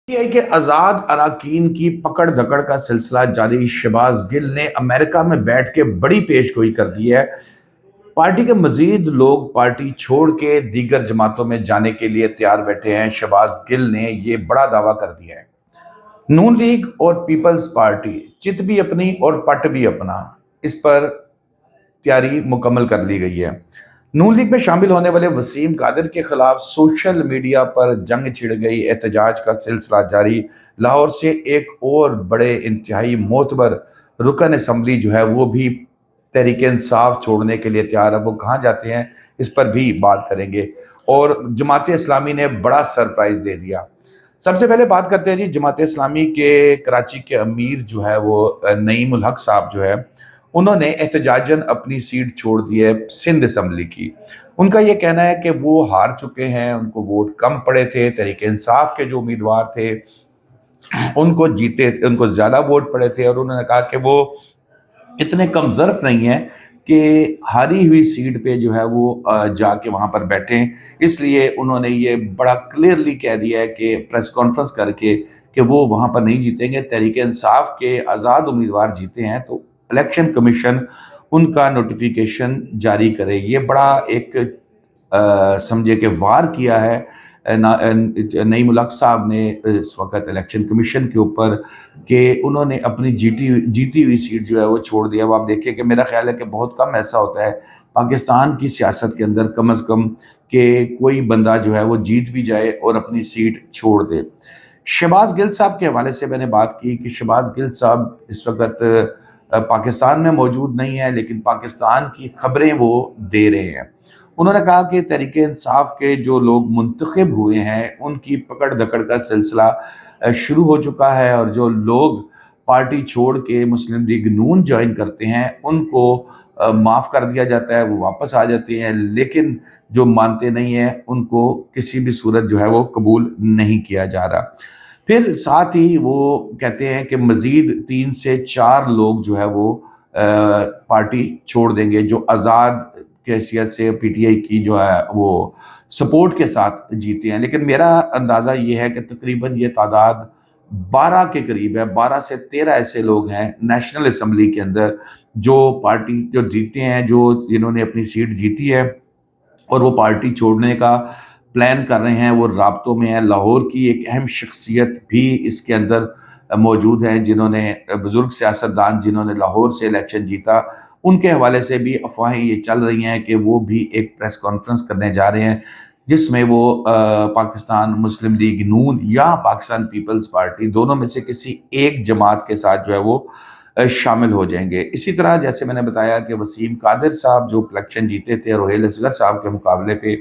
PTI के आजाद अरकान की पकड़ धकड़ का सिलसिला जारी। शहबाज गिल ने अमेरिका में बैठ के बड़ी पेशगोई कर दी है। पार्टी के मजीद लोग पार्टी छोड़ के दीगर जमातों में जाने के लिए तैयार बैठे हैं। शहबाज गिल ने यह बड़ा दावा कर दिया है। नून लीग और पीपल्स पार्टी चित भी अपनी और पट भी अपना, इस पर तैयारी मुकम्मल कर ली गई है। नून लीग में शामिल होने वाले वसीम कादिर के खिलाफ सोशल मीडिया पर जंग छिड़ गई। एहतजाज का सिलसिला जारी। लाहौर से एक और बड़े इंतहाई मोतबर रुकन असम्बली जो है वो भी तहरीक इंसाफ छोड़ने के लिए तैयार है। वो कहाँ जाते हैं इस पर भी बात करेंगे। और जमात इस्लामी ने बड़ा सरप्राइज दे दिया। सबसे पहले बात करते हैं जी, जमात इस्लामी के कराची के अमीर जो है वो नईम उल हक साहब जो है, उन्होंने एहतजाजन अपनी सीट छोड़ दी है सिंध असम्बली की। उनका ये कहना है कि वो हार चुके हैं, उनको वोट कम पड़े थे। तहरीक इंसाफ के जो उम्मीदवार थे उनको ज़्यादा वोट पड़े थे, और उन्होंने कहा कि वो इतने कम ज़र्फ नहीं है कि हारी हुई सीट पे जो है वो जाके वहाँ पर बैठें। इसलिए उन्होंने ये बड़ा क्लियरली कह दिया है कि प्रेस कॉन्फ्रेंस करके कि वो वहाँ पर नहीं जीतेंगे। तहरीक इंसाफ के आज़ाद उम्मीदवार जीते हैं तो इलेक्शन कमीशन उनका नोटिफिकेशन जारी करे। ये बड़ा एक समझे कि वार किया है नईम उल हक साहब ने इस वक्त इलेक्शन कमीशन के ऊपर, कि उन्होंने अपनी जीती हुई सीट जो है वो छोड़ दिया। अब आप देखिए कि मेरा ख्याल है कि बहुत कम ऐसा होता है पाकिस्तान की सियासत के अंदर, कम अज़ कम कि कोई बंदा जो है वो जीत भी जाए और अपनी सीट छोड़ दे। शहबाज गिल साहब के हवाले से मैंने बात की कि शहबाज गिल साहब इस वक्त पाकिस्तान में मौजूद नहीं है, लेकिन पाकिस्तान की खबरें वो दे रहे हैं। उन्होंने कहा कि तहरीक इंसाफ के जो लोग मुंतखब हुए हैं उनकी पकड़ धकड़ का सिलसिला शुरू हो चुका है, और जो लोग पार्टी छोड़ के मुस्लिम लीग नून ज्वाइन करते हैं उनको माफ़ कर दिया जाता है, वो वापस आ जाते हैं। लेकिन जो मानते नहीं हैं उनको किसी भी सूरत जो है वो कबूल नहीं किया जा रहा। फिर साथ ही वो कहते हैं कि मज़ीद 3 से 4 लोग जो है वो पार्टी छोड़ देंगे, जो आज़ाद की हैसियत से पीटीआई की जो है वो सपोर्ट के साथ जीते हैं। लेकिन मेरा अंदाज़ा ये है कि तकरीबन ये तादाद 12 के करीब है। 12 से 13 ऐसे लोग हैं नेशनल असम्बली के अंदर जो पार्टी जो जीते हैं, जो जिन्होंने अपनी सीट जीती है और वो पार्टी छोड़ने का प्लान कर रहे हैं, वो राब्तों में है। लाहौर की एक अहम शख्सियत भी इसके अंदर मौजूद हैं, जिन्होंने बुज़ुर्ग सियासतदान जिन्होंने लाहौर से इलेक्शन जीता, उनके हवाले से भी अफवाहें ये चल रही हैं कि वो भी एक प्रेस कॉन्फ्रेंस करने जा रहे हैं, जिसमें वो पाकिस्तान मुस्लिम लीग नून या पाकिस्तान पीपल्स पार्टी दोनों में से किसी एक जमात के साथ जो है वो शामिल हो जाएंगे। इसी तरह जैसे मैंने बताया कि वसीम कादिर साहब जो इलेक्शन जीते थे रोहेल असगर साहब के मुकाबले पे,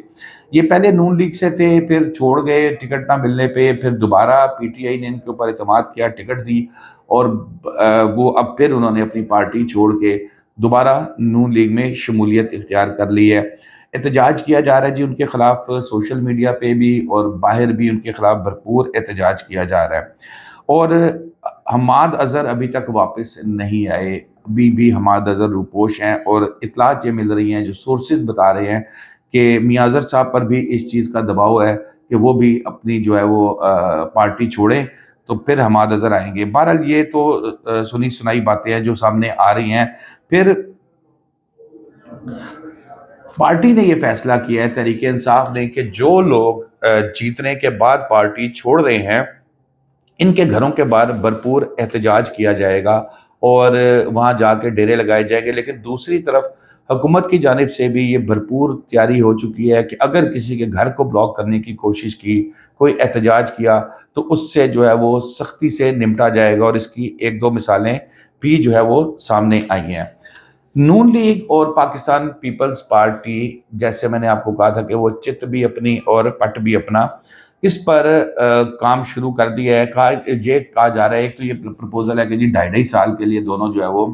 ये पहले नून लीग से थे, फिर छोड़ गए टिकट ना मिलने पे, फिर दोबारा पीटीआई ने इनके ऊपर इत्मीनाद किया, टिकट दी, और वो अब फिर उन्होंने अपनी पार्टी छोड़ के दोबारा नून लीग में शमूलियत इख्तियार कर ली है। एहतजाज किया जा रहा है जी उनके खिलाफ, सोशल मीडिया पे भी और बाहर भी उनके खिलाफ भरपूर एहतजाज किया जा रहा है। और हमाद अज़हर अभी तक वापस नहीं आए, अभी भी हमाद अज़हर रूपोश हैं, और इतलात ये मिल रही हैं, जो सोर्सेज बता रहे हैं कि मियां अज़हर साहब पर भी इस चीज़ का दबाव है कि वो भी अपनी जो है वो पार्टी छोड़ें, तो फिर हमाद अज़हर आएंगे। बहरहाल ये तो सुनी सुनाई बातें हैं जो सामने आ रही हैं। फिर पार्टी ने ये फैसला किया है तहरीक इंसाफ ने कि जो लोग जीतने के बाद पार्टी छोड़ रहे हैं, इनके घरों के बाहर भरपूर एहतजाज किया जाएगा और वहाँ जाके डेरे लगाए जाएंगे। लेकिन दूसरी तरफ हुकूमत की जानिब से भी ये भरपूर तैयारी हो चुकी है कि अगर किसी के घर को ब्लॉक करने की कोशिश की, कोई एहतजाज किया, तो उससे जो है वो सख्ती से निपटा जाएगा। और इसकी एक दो मिसालें भी जो है वो सामने आई हैं। नून लीग और पाकिस्तान पीपल्स पार्टी, जैसे मैंने आपको कहा था कि वो चित भी अपनी और पट भी अपना, इस पर काम शुरू कर दिया है। ये कहा जा रहा है, एक तो ये प्रपोजल है कि जी 2.5 साल के लिए दोनों जो है वो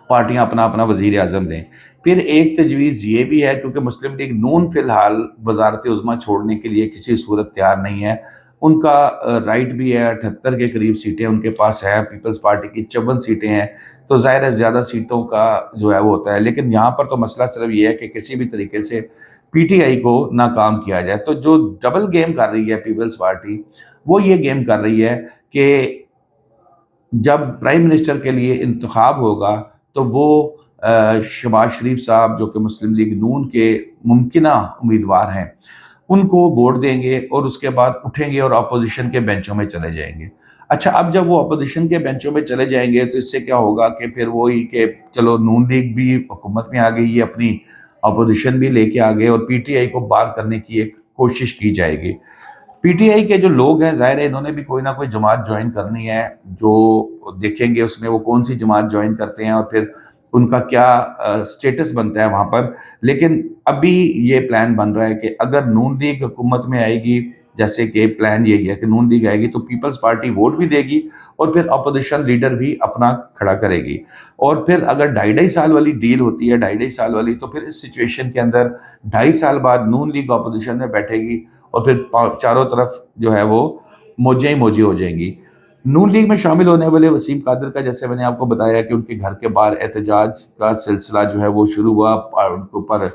पार्टियां अपना अपना वज़ीर आज़म दें। फिर एक तजवीज़ ये भी है, क्योंकि मुस्लिम लीग नून फ़िलहाल वज़ारत उज़्मा छोड़ने के लिए किसी सूरत तैयार नहीं है, उनका राइट भी है, 78 के करीब सीटें उनके पास हैं, पीपल्स पार्टी की 54 सीटें हैं, तो ज़ाहिर है ज़्यादा सीटों का जो है वो होता है। लेकिन यहाँ पर तो मसला सिर्फ ये है कि किसी भी तरीके से پی ٹی آئی کو ناکام کیا جائے۔ تو جو ڈبل گیم کر رہی ہے پیپلز پارٹی، وہ یہ گیم کر رہی ہے کہ جب پرائم منسٹر کے لیے انتخاب ہوگا تو وہ شہباز شریف صاحب جو کہ مسلم لیگ نون کے ممکنہ امیدوار ہیں ان کو ووٹ دیں گے، اور اس کے بعد اٹھیں گے اور اپوزیشن کے بینچوں میں چلے جائیں گے۔ اچھا، اب جب وہ اپوزیشن کے بینچوں میں چلے جائیں گے تو اس سے کیا ہوگا کہ پھر وہی کہ چلو نون لیگ بھی حکومت میں آ گئی ہے، اپنی اپوزیشن بھی لے کے آ گئے، اور پی ٹی آئی کو بار کرنے کی ایک کوشش کی جائے گی۔ پی ٹی آئی کے جو لوگ ہیں، ظاہر ہے انہوں نے بھی کوئی نہ کوئی جماعت جوائن کرنی ہے، جو دیکھیں گے اس میں وہ کون سی جماعت جوائن کرتے ہیں اور پھر ان کا کیا سٹیٹس بنتا ہے وہاں پر۔ لیکن ابھی یہ پلان بن رہا ہے کہ اگر نون لیگ حکومت میں آئے گی، جیسے کہ پلان یہی ہے کہ نون لیگ آئے گی تو پیپلز پارٹی ووٹ بھی دے گی، اور پھر اپوزیشن لیڈر بھی اپنا کھڑا کرے گی، اور پھر اگر 2.5 سال والی ڈیل ہوتی ہے، 2.5 سال والی، تو پھر اس سچویشن کے اندر 2.5 سال بعد نون لیگ اپوزیشن میں بیٹھے گی، اور پھر چاروں طرف جو ہے وہ موجیں ہی موجیں ہو جائیں گی۔ نون لیگ میں شامل ہونے والے وسیم قادر کا، جیسے میں نے آپ کو بتایا کہ ان کے گھر کے باہر احتجاج کا سلسلہ جو ہے وہ شروع ہوا، اور ان کے اوپر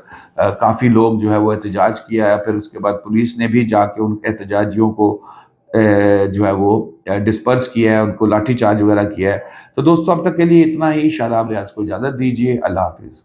کافی لوگ جو ہے وہ احتجاج کیا ہے، پھر اس کے بعد پولیس نے بھی جا کے ان احتجاجیوں کو جو ہے وہ ڈسپرس کیا ہے، ان کو لاٹھی چارج وغیرہ کیا ہے۔ تو دوستو، اب تک کے لیے اتنا ہی، شاداب ریاض کو اجازت دیجیے، اللہ حافظ۔